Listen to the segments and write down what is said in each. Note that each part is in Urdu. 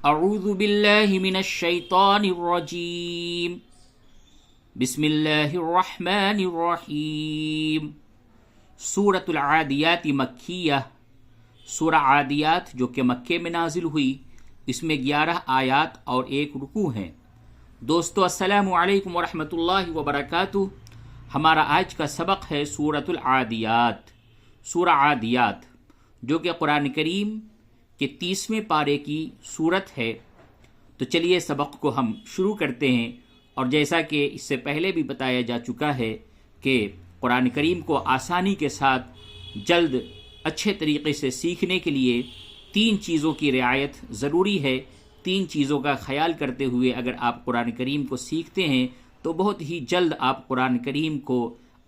اعوذ باللہ من الشیطان الرجیم بسم اللہ الرحمن الرحیم۔ سورۃ العادیات مکیہ، سورہ عادیات جو کہ مکے میں نازل ہوئی، اس میں 11 آیات اور 1 رکوع ہیں۔ دوستو السلام علیکم ورحمۃ اللہ وبرکاتہ۔ ہمارا آج کا سبق ہے سورۃ العادیات، سورہ عادیات جو کہ قرآن کریم کے 30ویں پارے کی سورت ہے۔ تو چلیے سبق کو ہم شروع کرتے ہیں، اور جیسا کہ اس سے پہلے بھی بتایا جا چکا ہے کہ قرآن کریم کو آسانی کے ساتھ جلد اچھے طریقے سے سیکھنے کے لیے 3 چیزوں کی رعایت ضروری ہے۔ 3 چیزوں کا خیال کرتے ہوئے اگر آپ قرآن کریم کو سیکھتے ہیں تو بہت ہی جلد آپ قرآن کریم کو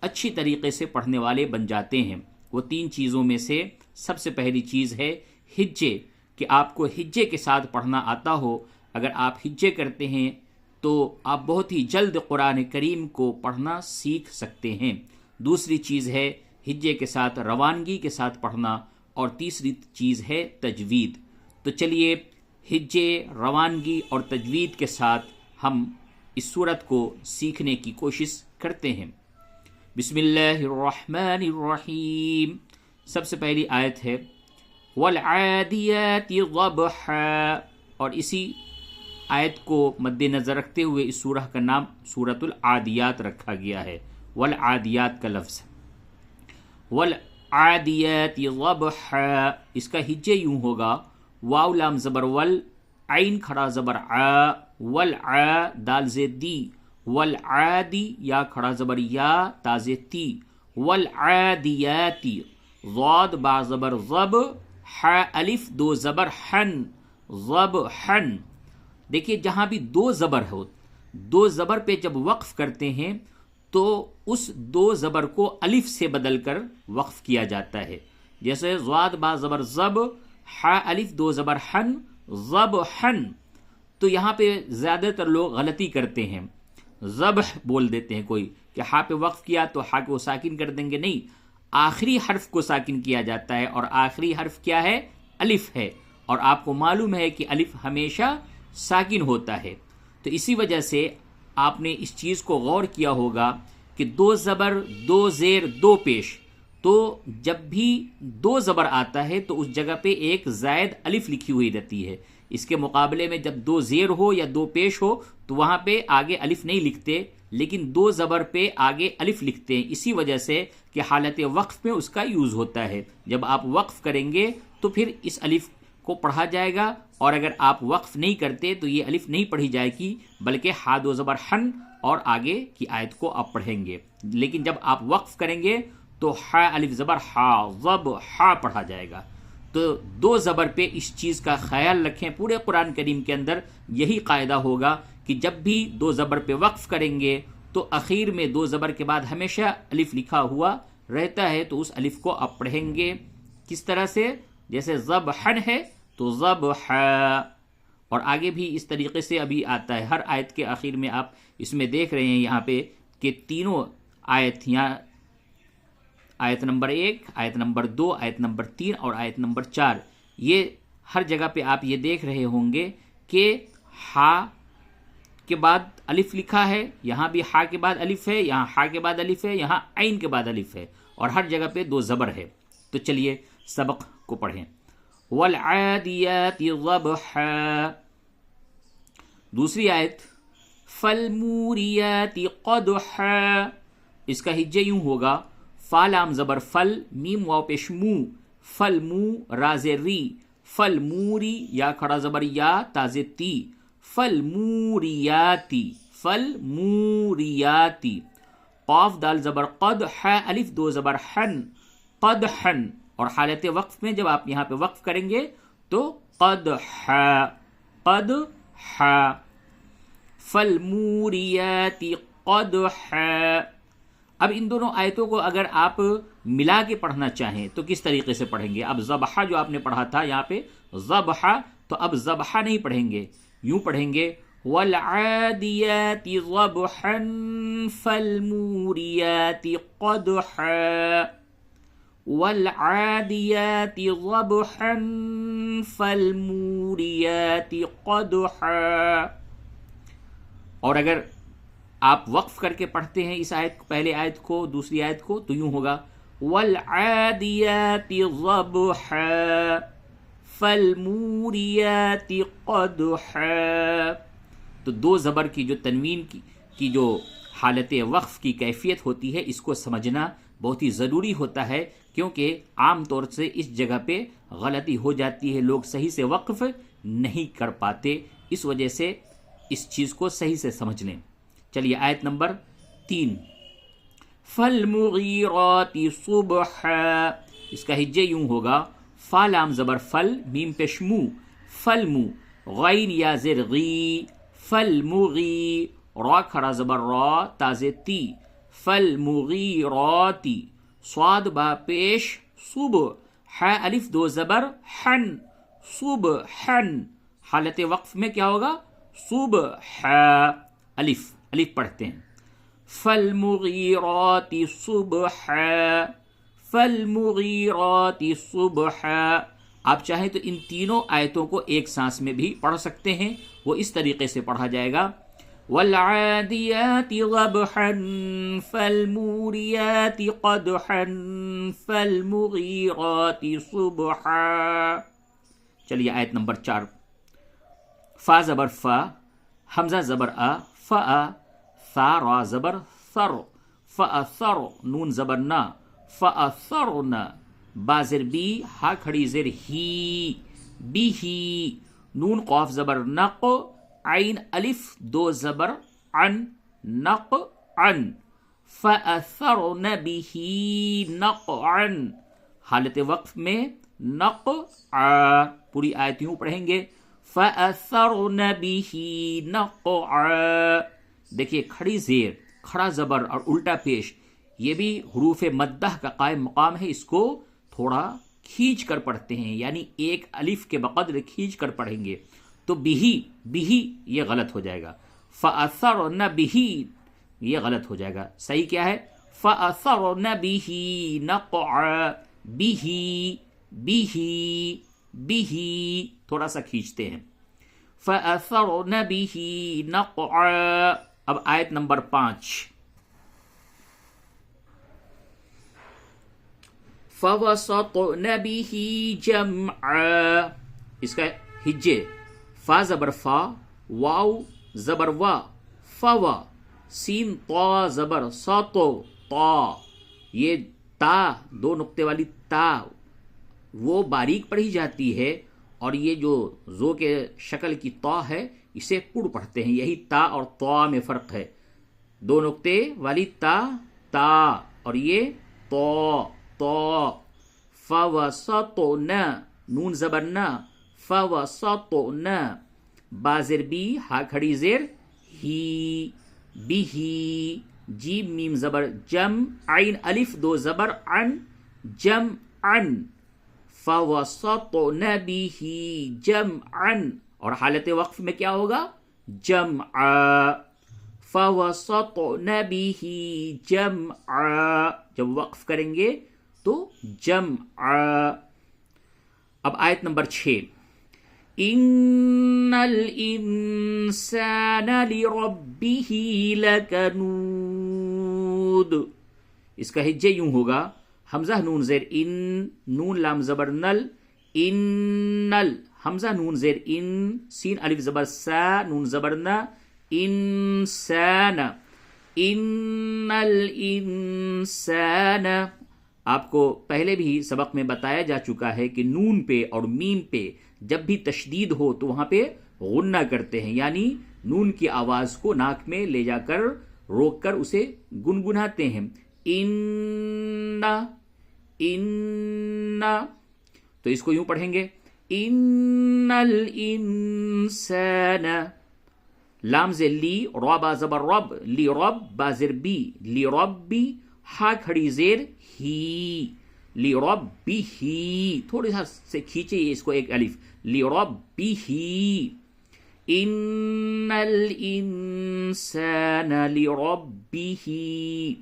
اچھی طریقے سے پڑھنے والے بن جاتے ہیں۔ وہ 3 چیزوں میں سے سب سے پہلی چیز ہے ہجے، کہ آپ کو ہجے کے ساتھ پڑھنا آتا ہو۔ اگر آپ ہجے کرتے ہیں تو آپ بہت ہی جلد قرآن کریم کو پڑھنا سیکھ سکتے ہیں۔ دوسری چیز ہے ہجے کے ساتھ روانگی کے ساتھ پڑھنا، اور تیسری چیز ہے تجوید۔ تو چلیے ہجے، روانگی اور تجوید کے ساتھ ہم اس سورت کو سیکھنے کی کوشش کرتے ہیں۔ بسم اللہ الرحمن الرحیم۔ سب سے پہلی آیت ہے وَالْعَادِيَاتِ ضَبْحًا، اور اسی آیت کو مد نظر رکھتے ہوئے اس سورہ کا نام سورۃ العادیات رکھا گیا ہے۔ والعادیات کا لفظ والعادیات ضبحا، اس کا ہجے یوں ہوگا واو لام زبر ول، عین کھڑا زبر ع، والع دال زید دی، والعادی یا کھڑا زبر یا تا زید تی، والعادیاتی ضاد با زبر ضب، ح الف 2 زبر حن، ضبحن۔ دیکھیے جہاں بھی 2 زبر ہو، 2 زبر پہ جب وقف کرتے ہیں تو اس 2 زبر کو الف سے بدل کر وقف کیا جاتا ہے۔ جیسے ضاد با زبر ضب، ح الف 2 زبر حن، ضبحن۔ تو یہاں پہ زیادہ تر لوگ غلطی کرتے ہیں، ذبح بول دیتے ہیں کوئی کہ ہا پہ وقف کیا تو ہا کو ساکن کر دیں گے۔ نہیں، آخری حرف کو ساکن کیا جاتا ہے، اور آخری حرف کیا ہے؟ الف ہے، اور آپ کو معلوم ہے کہ الف ہمیشہ ساکن ہوتا ہے۔ تو اسی وجہ سے آپ نے اس چیز کو غور کیا ہوگا کہ 2 زبر 2 زیر 2 پیش، تو جب بھی 2 زبر آتا ہے تو اس جگہ پہ ایک زائد الف لکھی ہوئی رہتی ہے۔ اس کے مقابلے میں جب 2 زیر ہو یا 2 پیش ہو تو وہاں پہ آگے الف نہیں لکھتے، لیکن 2 زبر پہ آگے الف لکھتے ہیں، اسی وجہ سے کہ حالت وقف میں اس کا یوز ہوتا ہے۔ جب آپ وقف کریں گے تو پھر اس الف کو پڑھا جائے گا، اور اگر آپ وقف نہیں کرتے تو یہ الف نہیں پڑھی جائے گی، بلکہ ہا 2 زبر حن اور آگے کی آیت کو آپ پڑھیں گے۔ لیکن جب آپ وقف کریں گے تو ہا الف زبر ہا، ضب ہا پڑھا جائے گا۔ تو 2 زبر پہ اس چیز کا خیال رکھیں۔ پورے قرآن کریم کے اندر یہی قاعدہ ہوگا کہ جب بھی 2 زبر پہ وقف کریں گے تو اخیر میں 2 زبر کے بعد ہمیشہ الف لکھا ہوا رہتا ہے، تو اس الف کو آپ پڑھیں گے کس طرح سے؟ جیسے ضبحن ہے تو ضبحا، اور آگے بھی اس طریقے سے ابھی آتا ہے۔ ہر آیت کے آخر میں آپ اس میں دیکھ رہے ہیں یہاں پہ کہ تینوں آیت، یہاں آیت نمبر 1، آیت نمبر 2، آیت نمبر 3 اور آیت نمبر 4، یہ ہر جگہ پہ آپ یہ دیکھ رہے ہوں گے کہ ہا کے بعد الف لکھا ہے، یہاں بھی ہا کے بعد الف ہے، یہاں ہا کے بعد الف ہے، یہاں عین کے بعد الف ہے، اور ہر جگہ پہ 2 زبر ہے۔ تو چلیے سبق کو پڑھیں۔ والعادیات ضبحا، دوسری آیت فالموریات قدحا، اس کا ہجے یوں ہوگا فا لام زبر فل، میم واو پیش مو، فل مو راز ری، فل موری یا کھڑا زبر یا تاز تی، فل موریاتی، فل موریاتی، قاف دال زبر قد، ح الف 2 زبر حن، قدحن، اور حالت وقف میں جب آپ یہاں پہ وقف کریں گے تو قدحا، قدحا، فالموریات قدحا۔ اب ان دونوں آیتوں کو اگر آپ ملا کے پڑھنا چاہیں تو کس طریقے سے پڑھیں گے؟ اب ذبحہ جو آپ نے پڑھا تھا یہاں پہ ذبحہ، تو اب ذبحہ نہیں پڑھیں گے، یوں پڑھیں گے والعادیات ضبحا فالموریات قدحا، والعادیات ضبحا فالموریات قدحا. اور اگر آپ وقف کر کے پڑھتے ہیں اس آیت پہلے آیت کو دوسری آیت کو تو یوں ہوگا والعادیات ضبحا فالموریات قدحا. تو دو زبر کی جو تنوین کی جو حالت وقف کی کیفیت ہوتی ہے اس کو سمجھنا بہت ہی ضروری ہوتا ہے، کیونکہ عام طور سے اس جگہ پہ غلطی ہو جاتی ہے، لوگ صحیح سے وقف نہیں کر پاتے، اس وجہ سے اس چیز کو صحیح سے سمجھ لیں. چلیے آیت نمبر 3. فالمغیرات صبحا. اس کا ہجے یوں ہوگا فا لام زبر فل میم پیش مو فلمو غین یا زر غی فالمغی را کھڑا زبر را تازے تی فالمغیراتی صاد با پیش صبح ح الف دو زبر حن صبحن. حالت وقف میں کیا ہوگا صبح الف الف پڑھتے ہیں. فالمغیرات صبحا فالمغیرات صبحا. آپ چاہیں تو ان تینوں آیتوں کو ایک سانس میں بھی پڑھ سکتے ہیں، وہ اس طریقے سے پڑھا جائے گا والعادیات ضبحا فالموریات قدحا فالمغیرات صبحا. چلیے آیت نمبر 4. فا زبر فا حمزہ زبر آ فا ثا را زبر ثر فاثر نون زبر نا فاثرنا با زر بی ہا کھڑی زر ہی بی ہی نون قاف زبر نق عین الف دو زبر عن نق عن فاثرن به نقعا. حالت وقف میں نقع. پوری آیت یوں پڑھیں گے فاثرن به نقعا. دیکھیے کھڑی زیر کھڑا زبر اور الٹا پیش یہ بھی حروف مدہ کا قائم مقام ہے، اس کو تھوڑا کھینچ کر پڑھتے ہیں، یعنی ایک الف کے بقدر کھینچ کر پڑھیں گے تو بھی یہ غلط ہو جائے گا. فاثرن به یہ غلط ہو جائے گا. صحیح کیا ہے فاثرن به نقعا به تھوڑا سا کھینچتے ہیں فاثرن به نقعا. اب آیت نمبر 5. فوسطن به جمعا. اس کا ہجے فا زبر فا واو زبر وا فوا سین طا زبر ساتو طا. یہ تا دو نقطے والی تا وہ باریک پڑھی جاتی ہے، اور یہ جو زو کے شکل کی طا ہے اسے پڑ پڑھتے ہیں. یہی تا اور طا میں فرق ہے. دو نقطے والی تا اور یہ تو. فوسطن نون زبر نا فوسطن با زر بی ہا کھڑی زیر ہی بھی جیم میم زبر جم عین الف دو زبر عن جم عن فوسطن به جمعا. اور حالت وقف میں کیا ہوگا جمعا. فوسطن به جمعا. جب وقف کریں گے تو جمعا. اب آیت نمبر 6. ان الانسان لربه لکنود. اس کا ہجے یوں ہوگا حمزہ نون زیر ان نون لام زبر نل انل حمزہ نون زیر ان سین الف زبر سا نون زبر نا انسان ان الانسان. آپ کو پہلے بھی سبق میں بتایا جا چکا ہے کہ نون پہ اور میم پہ جب بھی تشدید ہو تو وہاں پہ غنہ کرتے ہیں، یعنی نون کی آواز کو ناک میں لے جا کر روک کر اسے گنگناتے ہیں. ان تو اس کو یوں پڑھیں گے ان الانسان لام سے لی را با زبر رب لی رب با زر بی لی ربی ہا کھڑی زیر ہی لی ربی ہی. تھوڑی سا سے کھینچے اس کو ایک الف لی ربی ہی. ان الانسان لی ربی ہی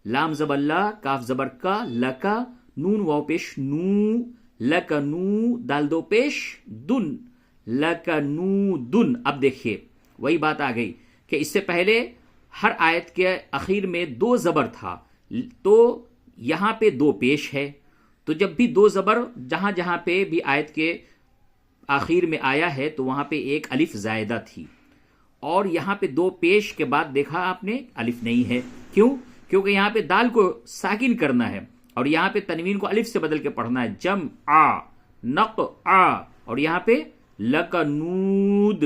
لام زبر لا کاف زبر کا لکا نون واو پیش نو، لکنو دال دو پیش دن، لکنو دن. اب دیکھیے وہی بات آ گئی کہ اس سے پہلے ہر آیت کے اخیر میں دو زبر تھا، تو یہاں پہ دو پیش ہے. تو جب بھی دو زبر جہاں جہاں پہ بھی آیت کے آخر میں آیا ہے تو وہاں پہ ایک الف زائدہ تھی، اور یہاں پہ دو پیش کے بعد دیکھا آپ نے الف نہیں ہے. کیوں؟ کیونکہ یہاں پہ دال کو ساکن کرنا ہے اور یہاں پہ تنوین کو الف سے بدل کے پڑھنا ہے. جم آ نق آ، اور یہاں پہ لکنود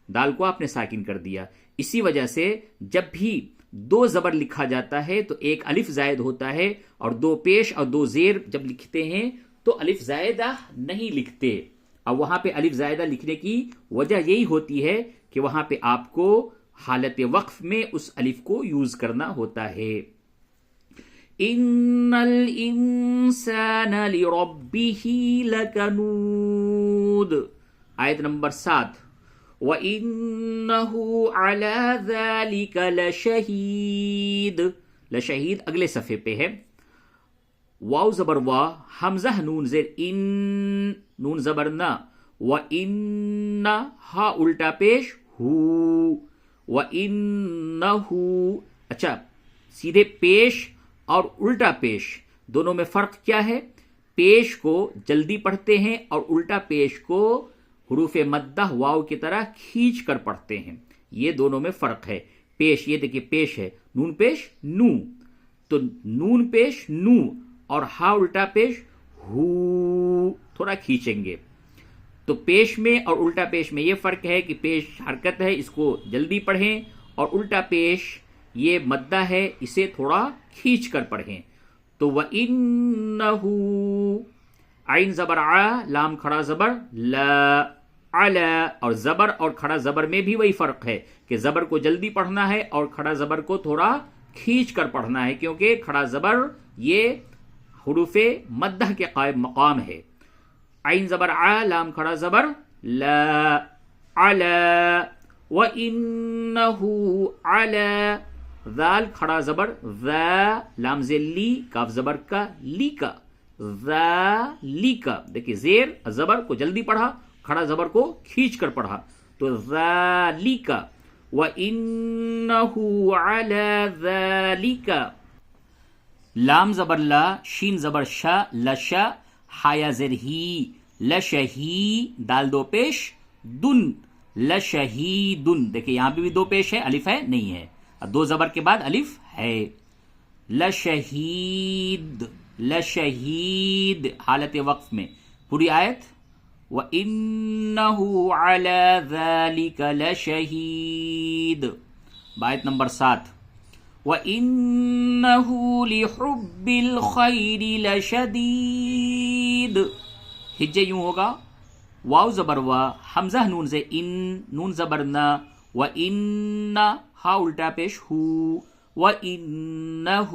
دال کو آپ نے ساکن کر دیا. اسی وجہ سے جب بھی دو زبر لکھا جاتا ہے تو ایک الف زائد ہوتا ہے، اور دو پیش اور دو زیر جب لکھتے ہیں تو الف زائدہ نہیں لکھتے. اور وہاں پہ الف زائدہ لکھنے کی وجہ یہی ہوتی ہے کہ وہاں پہ آپ کو حالت وقف میں اس الف کو یوز کرنا ہوتا ہے. ان الانسان لربه لکنود، آیت نمبر 7. وَإِنَّهُ عَلَى ذَلِكَ لَشَهِيدٌ، لشہید اگلے صفحے پہ ہے. واو زبر وا، حمزہ نون زیر ان، نون زبر نا، وَإِنَّ ہا الٹا پیش ہو، وَإِنَّهُ. اچھا سیدھے پیش اور الٹا پیش دونوں میں فرق کیا ہے؟ پیش کو جلدی پڑھتے ہیں اور الٹا پیش کو حروف مدہ واو کی طرح کھینچ کر پڑھتے ہیں. یہ دونوں میں فرق ہے. پیش یہ دیکھیں پیش ہے نون پیش نو، تو نون پیش نو اور ہا الٹا پیش ہو، تھوڑا کھینچیں گے. تو پیش میں اور الٹا پیش میں یہ فرق ہے کہ پیش حرکت ہے اس کو جلدی پڑھیں، اور الٹا پیش یہ مدہ ہے اسے تھوڑا کھینچ کر پڑھیں. تو وَإِنَّهُ، عین زبر ع، لام کھڑا زبر لا، علا. اور زبر اور کھڑا زبر میں بھی وہی فرق ہے کہ زبر کو جلدی پڑھنا ہے اور کھڑا زبر کو تھوڑا کھینچ کر پڑھنا ہے، کیونکہ کھڑا زبر یہ حروف مدہ کے قائم مقام ہے. عین زبر ع، لام کھڑا زبر لا، علا. وَإِنَّهُ عَلَى، ذال کھڑا زبر ذا، لام زیر لی، کاف زبر کا، لی کا، ذالک. دیکھیں زیر زبر کو جلدی پڑھا، کھڑا زبر کو کھینچ کر پڑھا، تو ذالک. وَإِنَّهُ عَلَى ذَلِكَ، لام زبر لا، شین زبر شا، لشا، حایا زیر ہی، لشہی، دال دو پیش دن، لشہیدن. دیکھیں یہاں بھی دو پیش ہے، الف ہے نہیں ہے، دو زبر کے بعد الف ہے. لشہید، لشہید حالت وقف میں. پوری آیت وَإِنَّهُ عَلَى ذَلِكَ لَشَهِيدٌ. آیت نمبر 7. وَإِنَّهُ لِحُبِّ الْخَيْرِ لَشَدِيدٌ. ہجے یوں ہوگا، واو زبر وا، حمزہ نون سے ان، نون زبر نا، وَإِنَّ ہا الٹا پیش ہو، وَإِنَّهُ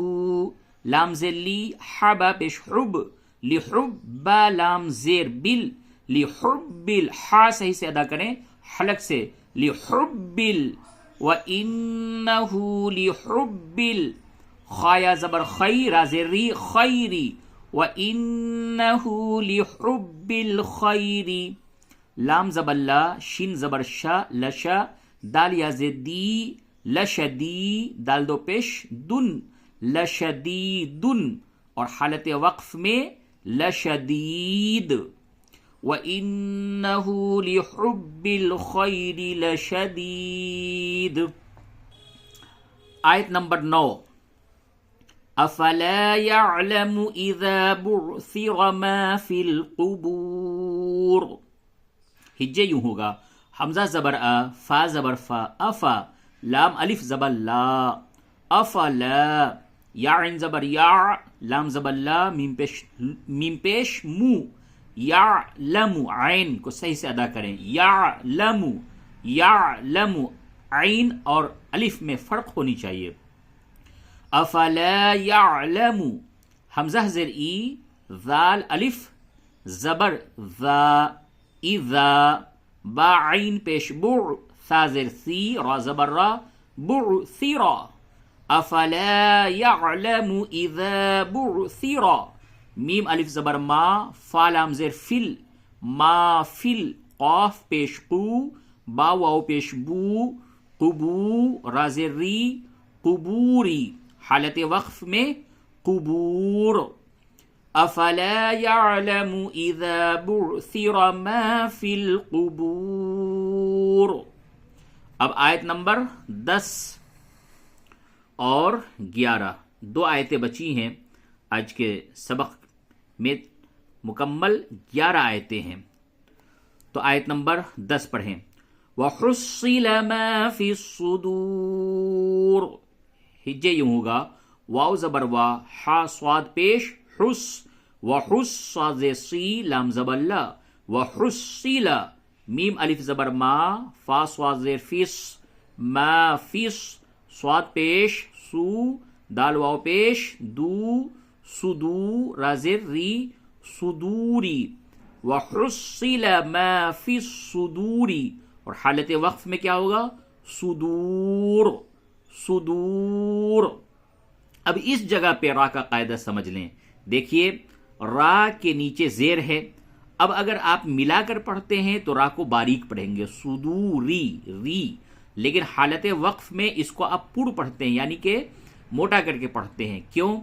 لام زیر لی، حبا پیش حب، لحب لام زیر بل، لحب ہا صحیح سے ادا کریں حلق سے، لحب وَإِنَّهُ لِحُبِّ خایا زبر خی، را زیر ری، خیری، وَإِنَّهُ لِحُبِّ الْخَيْرِ. لام زبر لا، شین زبر شا، لشا، دال یا زیر دی، لشدی، دال دو پیش دن، لشدیدن. اور حالت وقف میں لشدید. وَإِنَّهُ لِحُبِّ الْخَيْرِ لَشَدِيدٌ. آیت نمبر 9. أَفَلَا يَعْلَمُ إِذَا بُعْثِرَ مَا فِي الْقُبُورِ. ہجے یوں ہوگا، حمزہ زبر ا، فا زبر فا، افا، لام الف زبر لا، افلا، یا عین زبر یا، لام زبر لا، میم پیش مو، یعلم، عین کو صحیح سے ادا کریں، یعلم، یعلم، عین اور الف میں فرق ہونی چاہیے. افلا یعلم، حمزہ زیر ای، ذال الف زبر ذا، اذا، با عین پیش بع، ثا زیر ثی، را زبر را، بعثرا. افلا یعلم اذا بعثرا. میم الف زبر ما، فا لام زیر فل، ما فل، قاف پیش قو، با واو پیش بو، قبو را زیر ری، قبوری، حالت وقف میں قبور. افلا يعلم اذا بعثر ما في القبور. اب آیت نمبر 10 اور 11، 2 آیتیں بچی ہیں آج کے سبق میں، مکمل 11 آیتیں ہیں. تو آیت نمبر 10 پڑھیں. وَحُصِّلَ مَا فِي الصُّدُورِ. ہجے یوں ہوگا، واو زبر وا، حا صاد پیش، حس، وحس صاد سی، لام زبر لا، وحصِّل، میم الف زبر ما، فا صاد زیر فیس، ما فیس، صاد پیش، سو، دال واو پیش، دو، صدو را زیر ری، صدوری، وحصِّل ما فی الصدوری. اور حالت وقف میں کیا ہوگا؟ صدور، صدور. اب اس جگہ پہ را کا قاعدہ سمجھ لیں. دیکھیے را کے نیچے زیر ہے، اب اگر آپ ملا کر پڑھتے ہیں تو را کو باریک پڑھیں گے، صدوری، ری. لیکن حالت وقف میں اس کو آپ پور پڑھتے ہیں، یعنی کہ موٹا کر کے پڑھتے ہیں. کیوں؟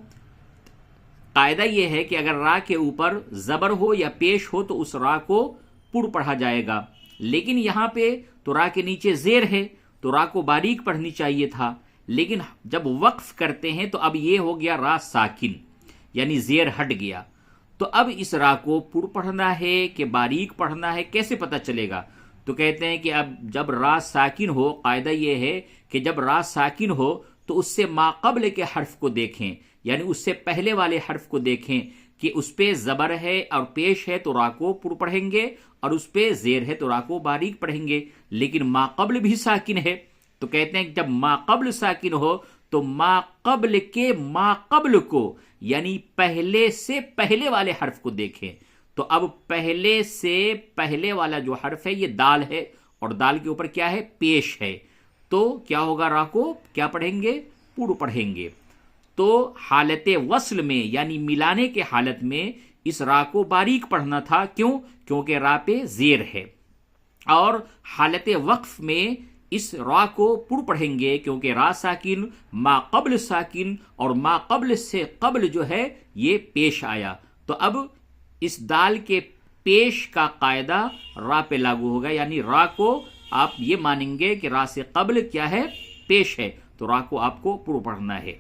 قاعدہ یہ ہے کہ اگر را کے اوپر زبر ہو یا پیش ہو تو اس را کو پور پڑھا جائے گا، لیکن یہاں پہ تو را کے نیچے زیر ہے تو را کو باریک پڑھنی چاہیے تھا. لیکن جب وقف کرتے ہیں تو اب یہ ہو گیا را ساکن، یعنی زیر ہٹ گیا. تو اب اس را کو پور پڑھنا ہے کہ باریک پڑھنا ہے، کیسے پتہ چلے گا؟ تو کہتے ہیں کہ اب جب را ساکن ہو، قاعدہ یہ ہے کہ جب را ساکن ہو تو اس سے ما قبل کے حرف کو دیکھیں، یعنی اس سے پہلے والے حرف کو دیکھیں کہ اس پہ زبر ہے اور پیش ہے تو را کو پور پڑھیں گے، اور اس پہ زیر ہے تو را کو باریک پڑھیں گے. لیکن ما قبل بھی ساکن ہے، تو کہتے ہیں کہ جب ما قبل ساکن ہو تو ما قبل کے ما قبل کو، یعنی پہلے سے پہلے والے حرف کو دیکھیں. تو اب پہلے سے پہلے والا جو حرف ہے یہ دال ہے، اور دال کے اوپر کیا ہے؟ پیش ہے. تو کیا ہوگا؟ را کو کیا پڑھیں گے؟ پور پڑھیں گے. تو حالت وصل میں یعنی ملانے کے حالت میں اس را کو باریک پڑھنا تھا. کیوں؟ کیونکہ را پہ زیر ہے. اور حالت وقف میں اس را کو پور پڑھیں گے کیونکہ را ساکن، ما قبل ساکن، اور ما قبل سے قبل جو ہے یہ پیش آیا. تو اب اس دال کے پیش کا قاعدہ را پہ لاگو ہوگا، یعنی را کو آپ یہ مانیں گے کہ را سے قبل کیا ہے؟ پیش ہے. تو را کو آپ کو پور پڑھنا ہے.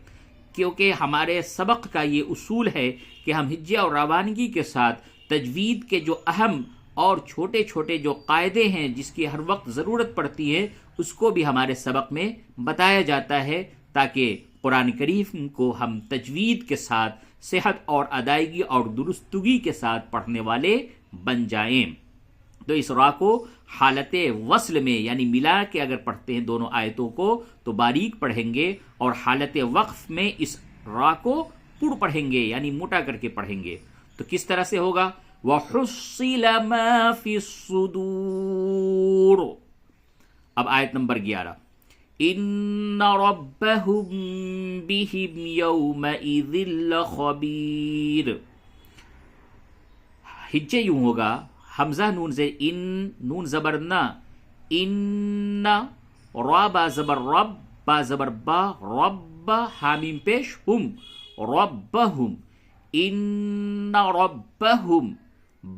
کیونکہ ہمارے سبق کا یہ اصول ہے کہ ہم ہجے اور روانگی کے ساتھ تجوید کے جو اہم اور چھوٹے چھوٹے جو قاعدے ہیں جس کی ہر وقت ضرورت پڑتی ہے اس کو بھی ہمارے سبق میں بتایا جاتا ہے، تاکہ قرآن کریم کو ہم تجوید کے ساتھ صحت اور ادائیگی اور درستگی کے ساتھ پڑھنے والے بن جائیں. تو اس را کو حالت وصل میں یعنی ملا کے اگر پڑھتے ہیں دونوں آیتوں کو تو باریک پڑھیں گے، اور حالت وقف میں اس را کو پور پڑھیں گے یعنی موٹا کر کے پڑھیں گے. تو کس طرح سے ہوگا؟ وَحُصِّلَ مَا فِي الصُّدُورِ. اب آیت نمبر 11. إِنَّ رَبَّهُمْ بِهِمْ يَوْمَئِذٍ لَخَبِيرٌ. ہجے یوں ہوگا، حمزہ نون سے ان، نون زبر نا، ان، را با زبر رب، با زبر با، رب، حامیم پیش، ہم، ربہم، ان ربہم،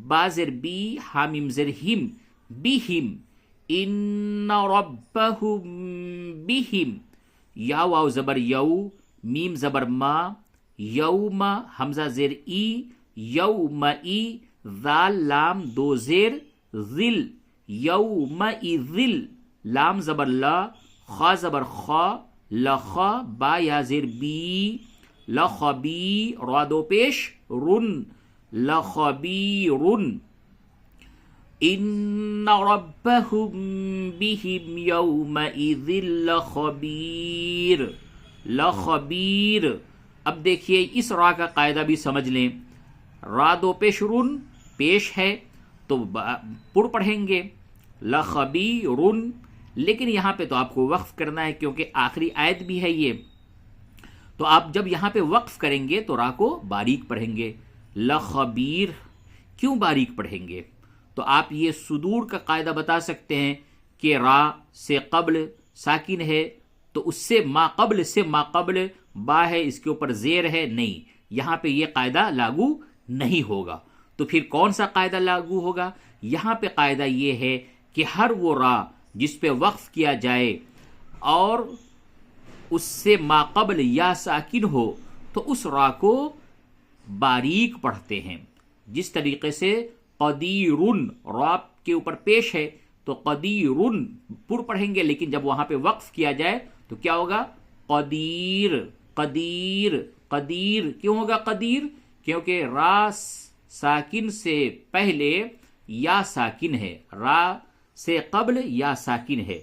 با زر بی، حامیم زر ہم، بہم، ان ربہم بہم، یا واو زبر یو، میم زبر ما، یوم، حمزہ زیر ای، یوم ای، ذال لام دو زیر، ذل، یوم ای ذل، لام زبر لا، خا زبر خا، لخا، با یا زیر بی، لخبی، را دو پیش، رن، لخبیرن. ان ربهم بهم یومئذ لخبیر، لخبیر. اب دیکھیے اس را کا قاعدہ بھی سمجھ لیں. را دو پیش رن پیش ہے تو پر پڑھیں گے، لخبیرن. لیکن یہاں پہ تو آپ کو وقف کرنا ہے کیونکہ آخری آیت بھی ہے یہ. تو آپ جب یہاں پہ وقف کریں گے تو را کو باریک پڑھیں گے. لخبیر، کیوں باریک پڑھیں گے؟ تو آپ یہ صدور کا قاعدہ بتا سکتے ہیں کہ را سے قبل ساکن ہے تو اس سے ما قبل با ہے، اس کے اوپر زیر ہے، نہیں، یہاں پہ یہ قاعدہ لاگو نہیں ہوگا۔ تو پھر کون سا قاعدہ لاگو ہوگا؟ یہاں پہ قاعدہ یہ ہے کہ ہر وہ را جس پہ وقف کیا جائے اور اس سے ما قبل یا ساکن ہو تو اس را کو باریک پڑھتے ہیں۔ جس طریقے سے قدیرن را کے اوپر پیش ہے تو قدیرن پر پڑھیں گے، لیکن جب وہاں پہ وقف کیا جائے تو کیا ہوگا؟ قدیر قدیر قدیر۔ کیوں ہوگا قدیر؟ کیونکہ را ساکن سے پہلے یا ساکن ہے، را سے قبل یا ساکن ہے،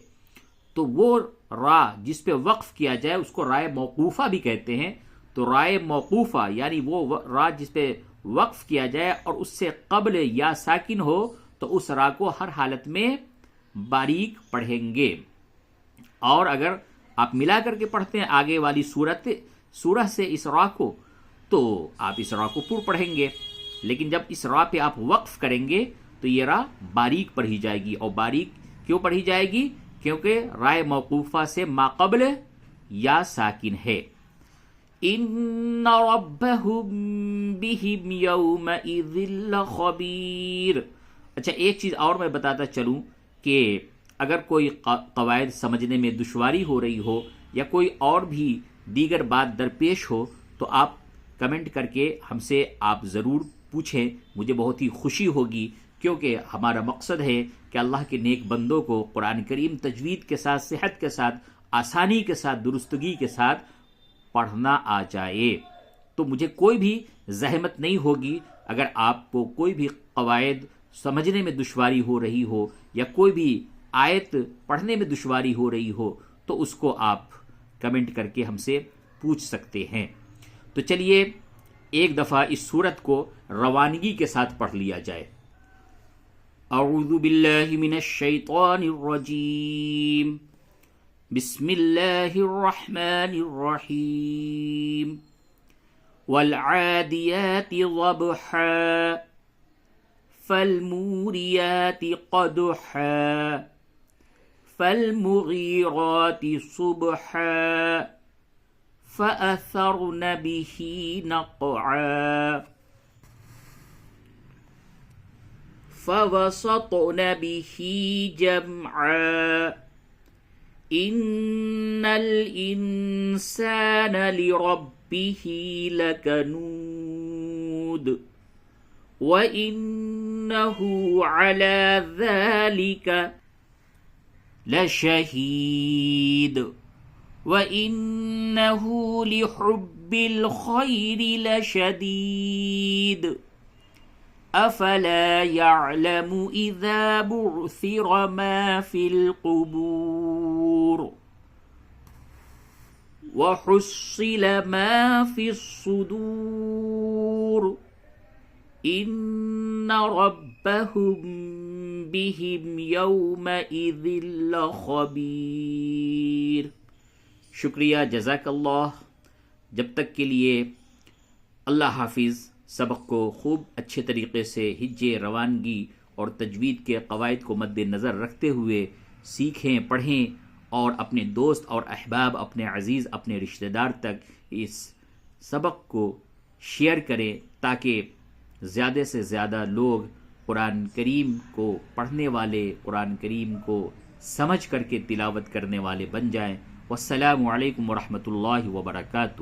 تو وہ را جس پہ وقف کیا جائے اس کو رائے موقوفہ بھی کہتے ہیں۔ تو رائے موقوفہ یعنی وہ را جس پہ وقف کیا جائے اور اس سے قبل یا ساکن ہو تو اس را کو ہر حالت میں باریک پڑھیں گے۔ اور اگر آپ ملا کر کے پڑھتے ہیں آگے والی سورہ سے اس را کو تو آپ اس را کو پر پڑھیں گے، لیکن جب اس را پہ آپ وقف کریں گے تو یہ را باریک پڑھی جائے گی۔ اور باریک کیوں پڑھی جائے گی؟ کیونکہ رائے موقوفہ سے ما قبل یا ساکن ہے۔ ان ربهم بهم یومئذ لخبیر۔ اچھا ایک چیز اور میں بتاتا چلوں کہ اگر کوئی قواعد سمجھنے میں دشواری ہو رہی ہو یا کوئی اور بھی دیگر بات درپیش ہو تو آپ کمنٹ کر کے ہم سے آپ ضرور پوچھیں، مجھے بہت ہی خوشی ہوگی، کیونکہ ہمارا مقصد ہے کہ اللہ کے نیک بندوں کو قرآن کریم تجوید کے ساتھ، صحت کے ساتھ، آسانی کے ساتھ، درستگی کے ساتھ پڑھنا آ جائے۔ تو مجھے کوئی بھی زحمت نہیں ہوگی اگر آپ کو کوئی بھی قواعد سمجھنے میں دشواری ہو رہی ہو یا کوئی بھی آیت پڑھنے میں دشواری ہو رہی ہو تو اس کو آپ کمنٹ کر کے ہم سے پوچھ سکتے ہیں۔ تو چلیے ایک دفعہ اس سورت کو روانگی کے ساتھ پڑھ لیا جائے۔ اعوذ باللہ من الشیطان الرجیم، بسم اللہ الرحمن الرحیم، والعادیات ضبحا فالموریات قدحا فالمغیرات صبحا فأثرن به نقعا فوسطن به جمعا ان الانسان لربه لکنود وانه على ذلك لشهيد وانه لحب الخير لشديد افلا يعلم اذا بعثر ما في القبور وحصل ما في الصدور ان ربهم بهم يومئذ لخبیر۔ شکریہ، جزاک اللہ۔ جب تک کے لیے اللہ حافظ۔ سبق کو خوب اچھے طریقے سے ہجے، روانگی اور تجوید کے قواعد کو مد نظر رکھتے ہوئے سیکھیں، پڑھیں اور اپنے دوست اور احباب، اپنے عزیز، اپنے رشتہ دار تک اس سبق کو شیئر کریں تاکہ زیادہ سے زیادہ لوگ قرآن کریم کو پڑھنے والے، قرآن کریم کو سمجھ کر کے تلاوت کرنے والے بن جائیں۔ والسلام علیکم ورحمۃ اللہ وبرکاتہ۔